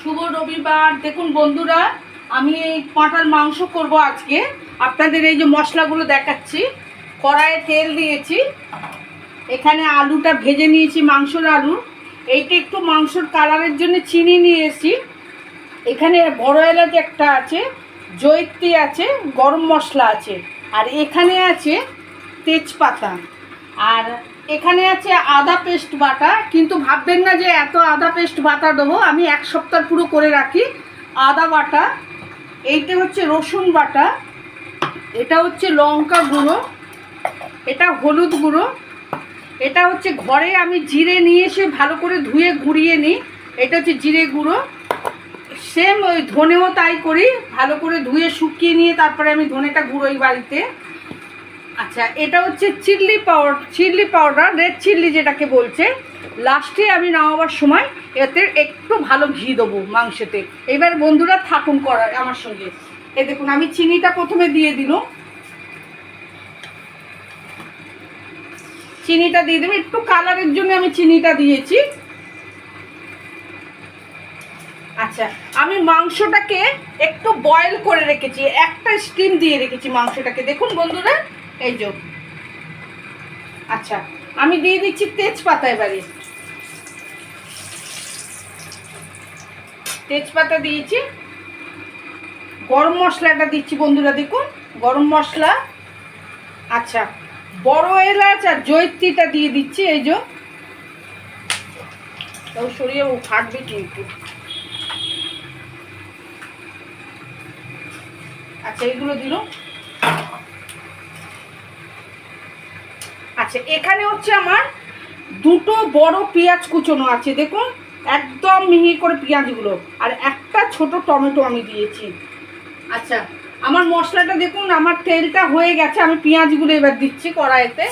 শুভ রবিবার। দেখুন বন্ধুরা, আমি পাঁঠার মাংস করব আজকে। আপনাদের এই যে মশলাগুলো দেখাচ্ছি। কড়াইয়ে তেল দিয়েছি, এখানে আলুটা ভেজে নিয়েছি, মাংসর আলু। এইটা একটু মাংসর কালারের জন্য চিনি নিয়ে এসেছি। এখানে বড় এলাচ একটা আছে, জয়িত্রী আছে, গরম মশলা আছে, আর এখানে আছে তেজপাতা, আর এখানে আছে আদা পেস্ট বাটা। কিন্তু ভাববেন না যে এত আদা পেস্ট বাটা দেবো, আমি এক সপ্তাহ পুরো করে রাখি আদা বাটা। এইটা হচ্ছে রসুন বাটা, এটা হচ্ছে লঙ্কা গুঁড়ো, এটা হলুদ গুঁড়ো, এটা হচ্ছে ঘরে আমি জিরে নিয়ে এসে ভালো করে ধুয়ে গুঁড়িয়ে নিই, এটা হচ্ছে জিরে গুঁড়ো। সেম ওই ধনেও তাই করি, ভালো করে ধুয়ে শুকিয়ে নিয়ে তারপরে আমি ধনেটা গুঁড়োই বাড়িতে। আচ্ছা, এটা হচ্ছে চিল্লি পাউডার, রেড চিল্লি যেটাকে বলছে। লাস্টে আমি নামাবার সময় এতে একটু ভালো ঘি দেবো মাংসতে। এবার বন্ধুরা থাকুন করার আমার সঙ্গে। এ দেখুন, আমি চিনিটা প্রথমে দিয়ে দিল, চিনিটা দিয়ে দেবো একটু কালারের জন্য আমি চিনিটা দিয়েছি। আচ্ছা, আমি মাংসটাকে একটু বয়েল করে রেখেছি, একটা স্টিম দিয়ে রেখেছি মাংসটাকে। দেখুন বন্ধুরা, এই যে। আচ্ছা, আমি দিয়ে দিচ্ছি তেজপাতা। এবারে তেজপাতা দিয়েছি, গরম মশলাটা দিচ্ছি বন্ধুরা, দেখুন গরম মশলা। আচ্ছা, বড় এলাচ আর জয়িত্রীটা দিয়ে দিচ্ছি, এই যে। তাও সরিয়ে ফাটবে কিন্তু। আচ্ছা, এইগুলো দিল। আচ্ছা, এখানে হচ্ছে আমার দুটো বড় পেঁয়াজ কুচোনো আছে, দেখুন একদম মিহি করে পেঁয়াজগুলো, আর একটা ছোট টমেটো আমি দিয়েছি। আচ্ছা, আমার মশলাটা দেখুন, আমার তেলটা হয়ে গেছে, আমি পেঁয়াজগুলো এবার দিচ্ছি কড়াইতে।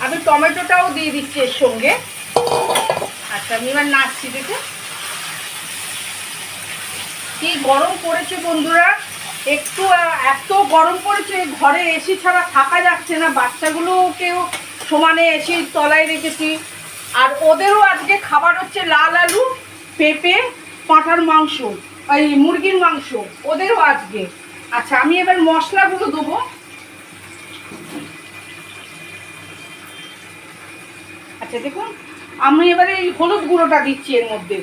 আমি টমেটোটাও দিয়ে দিচ্ছি এর সঙ্গে। আচ্ছা, আমি এবার নাড়ছি। দেখুন কি গরম পড়েছে বন্ধুরা, একটু এত গরম পড়েছে, ঘরে এসি ছাড়া থাকা যাচ্ছে না। বাচ্চাগুলোকেও সমানে এসি তলায় রেখেছি, আর ওদেরও আজকে খাবার হচ্ছে লাল আলু, পেঁপে, পাঁঠার মাংস, এই মুরগির মাংস ওদেরও আজকে। আচ্ছা, আমি এবার মশলাগুলো দেবো। আচ্ছা দেখুন, আমি এবারে এই হলুদ গুঁড়োটা দিচ্ছি, এর মধ্যে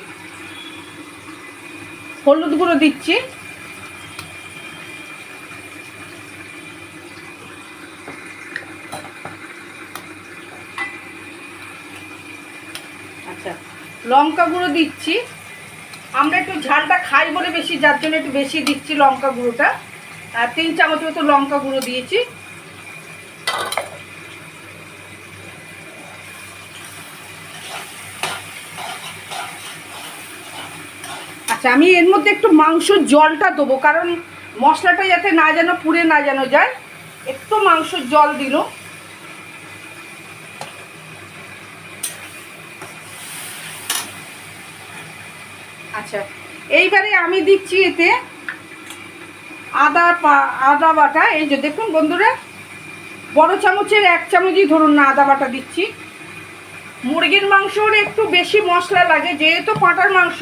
হলুদ গুঁড়ো দিচ্ছি। আচ্ছা, লঙ্কা গুঁড়ো দিচ্ছি। আমরা একটু ঝালটা খাই বলে বেশি, যার জন্য একটু বেশি দিচ্ছি লঙ্কা গুঁড়োটা। 3 চামচ মতো লঙ্কা গুঁড়ো দিয়েছি। আচ্ছা, আমি এর মধ্যে একটু মাংসর জলটা দেবো, কারণ মশলাটা যাতে না যেন পুড়ে না যেন যায়, একটু মাংসর জল দিল। আচ্ছা, এইবারে আমি দিচ্ছি এতে আদা বাটা। এই যে দেখুন বন্ধুরা, বড় চামচের 1 চামচই ধরুন না আদা বাটা দিচ্ছি। মুরগির মাংসর একটু বেশি মশলা লাগে, যেহেতু পাঁঠার মাংস,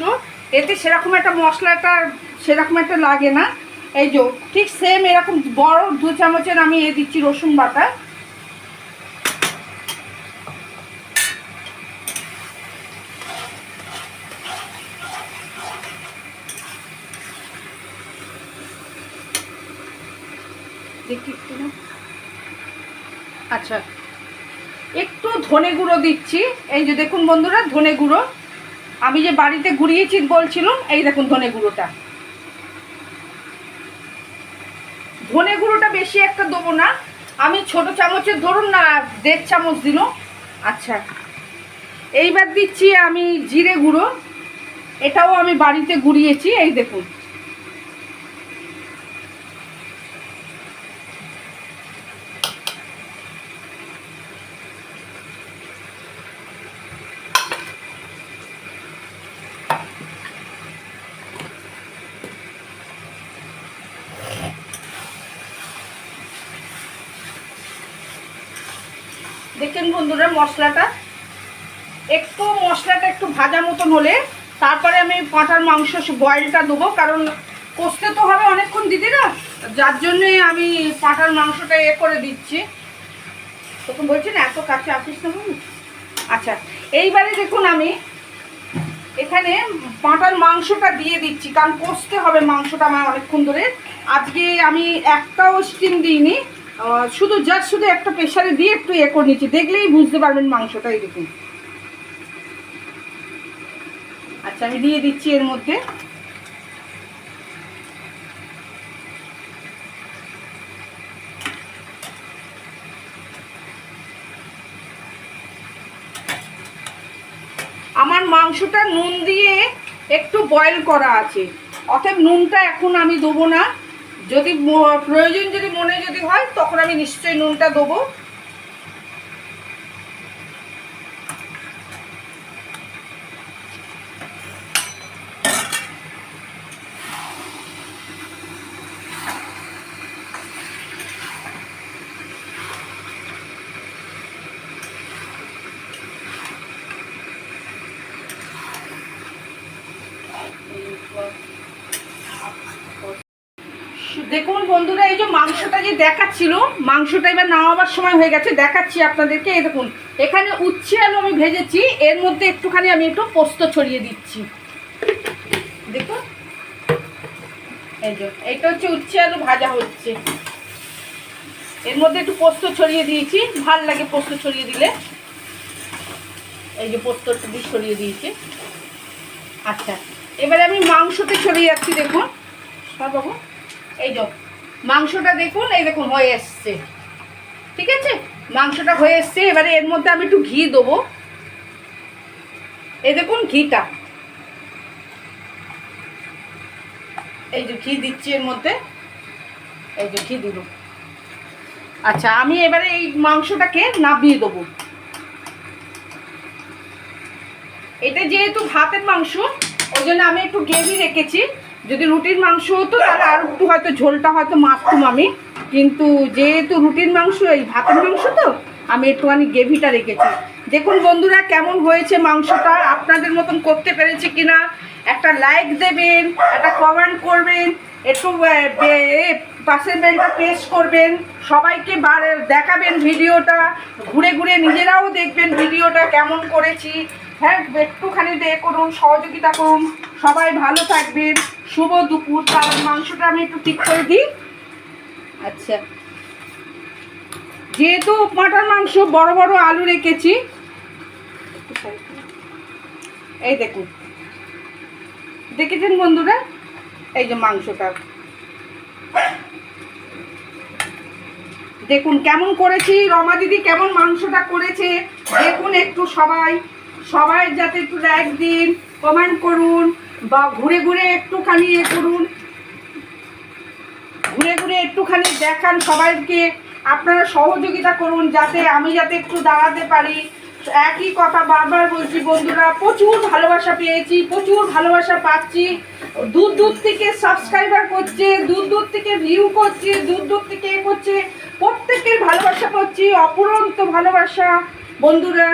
এতে সেরকম একটা মশলাটা সেরকম একটা লাগে না। এই যে ঠিক সেম এরকম বড় 2 চামচের আমি দিচ্ছি রসুন বাটা। দেখি একটু। আচ্ছা, একটু ধনে গুঁড়ো দিচ্ছি। এই যে দেখুন বন্ধুরা, ধনে গুঁড়ো আমি যে বাড়িতে গুঁড়িয়েছি বলছিলাম, এই দেখুন ধনে গুঁড়োটা। ধনে গুঁড়োটা বেশি একটা দেবো না, আমি ছোট চামচের ধরুন না 1.5 চামচ দিল। আচ্ছা, এইবার দিচ্ছি আমি জিরে গুঁড়ো, এটাও আমি বাড়িতে গুঁড়িয়েছি, এই দেখুন। দেখেন বন্ধুরা মশলাটা একটু ভাজা মতন হলে তারপরে আমি পাঁঠার মাংস বয়েলটা দেবো, কারণ কষতে তো হবে অনেকক্ষণ দিদিরা, যার জন্যে আমি পাঁঠার মাংসটা করে দিচ্ছি। তখন বলছি না এত কাছে আসিস না। আচ্ছা, এইবারে দেখুন আমি এখানে পাঁঠার মাংসটা দিয়ে দিচ্ছি, কারণ কষতে হবে মাংসটা আমার অনেকক্ষণ ধরে। আজকে আমি একটাও স্টিম দিইনি, শুধু একটা প্রেশারে দিয়ে একটু করে নিচ্ছি, দেখলেই বুঝতে পারবেন মাংসটাই দেখুন। আচ্ছা, আমি দিয়ে দিচ্ছি এর মধ্যে আমার মাংসটা নুন দিয়ে একটু বয়েল করা আছে, অতএব নুনটা এখন আমি দেবো না। যদি প্রয়োজন মনে হয় তখন আমি নিশ্চয়ই নুনটা দেবো। দেখুন বন্ধুরা, এই যে মাংসটা যে দেখাচ্ছিল, মাংসটা এবার নামাবার সময় হয়ে গেছে, দেখাচ্ছি আপনাদেরকে। এই দেখুন এখানে উচ্ছে আলু আমি ভেজেছি, এর মধ্যে একটুখানি আমি একটু পোস্ত ছড়িয়ে দিচ্ছি। দেখুন এই যে এটা হচ্ছে উচ্ছে আলু ভাজা হচ্ছে, এর মধ্যে একটু পোস্ত ছড়িয়ে দিয়েছি, ভাল লাগে পোস্ত ছড়িয়ে দিলে। এই যে পোস্তটা দিয়ে ছড়িয়ে দিয়েছি। আচ্ছা, এবারে আমি মাংসতে ছড়িয়ে যাচ্ছি। দেখুন বাবু, এই যে মাংসটা দেখুন, এই দেখুন হয়ে এসছে, ঠিক আছে, মাংসটা হয়ে এসছে। এবারে এর মধ্যে আমি একটু ঘি দেবো, এই দেখুন ঘিটা, এই যে ঘি দিচ্ছি এর মধ্যে, এই যে ঘি দিল। আচ্ছা, আমি এবারে এই মাংসটাকে নাবিয়ে দেবো। এটা যেহেতু ভাতের মাংস, ওই জন্য আমি একটু গ্রেভি রেখেছি। যদি রুটির মাংস হতো তাহলে আর একটু হয়তো ঝোলটা হয়তো মাখতুম আমি, কিন্তু যেহেতু রুটির মাংস, এই ভাতের মাংস তো আমি একটুখানি গ্রেভিটা রেখেছি। দেখুন বন্ধুরা কেমন হয়েছে মাংসটা, আপনাদের মতন করতে পেরেছি কিনা একটা লাইক দেবেন, একটা কমেন্ট করবেন, একটু পাশের বেলটা প্রেস করবেন, সবাইকে দেখাবেন ভিডিওটা, ঘুরে ঘুরে নিজেরাও দেখবেন ভিডিওটা কেমন করেছি। হ্যাঁ, একটুখানি করুন, সহযোগিতা করুন, সবাই ভালো থাকবেন। শুভ দুপুর। কারণ মাংসটা আমি একটু ঠিক করে দিই। আচ্ছা, যেহেতু পাঁঠার মাংস বড় বড় আলু রেখেছি, এই দেখুন দেখেছেন বন্ধুরা, এই যে মাংসটা দেখুন কেমন করেছি। রমা দিদি কেমন মাংসটা করেছে দেখুন, একটু সবাই যাতে একটু লাইক দিন, কমেন্ট করুন, বা ঘুরে ঘুরে একটুখানি করুন, ঘুরে ঘুরে একটুখানি দেখান সবাইকে। আপনারা সহযোগিতা করুন যাতে আমি একটু দাঁড়াতে পারি। একই কথা বারবার বলছি বন্ধুরা, প্রচুর ভালোবাসা পেয়েছি, প্রচুর ভালোবাসা পাচ্ছি। দূর দূর থেকে সাবস্ক্রাইবার করছে, দূর দূর থেকে ভিউ করছে, দূর দূর থেকে করছে, প্রত্যেকের ভালোবাসা পাচ্ছি, অপুরন্ত ভালোবাসা বন্ধুরা।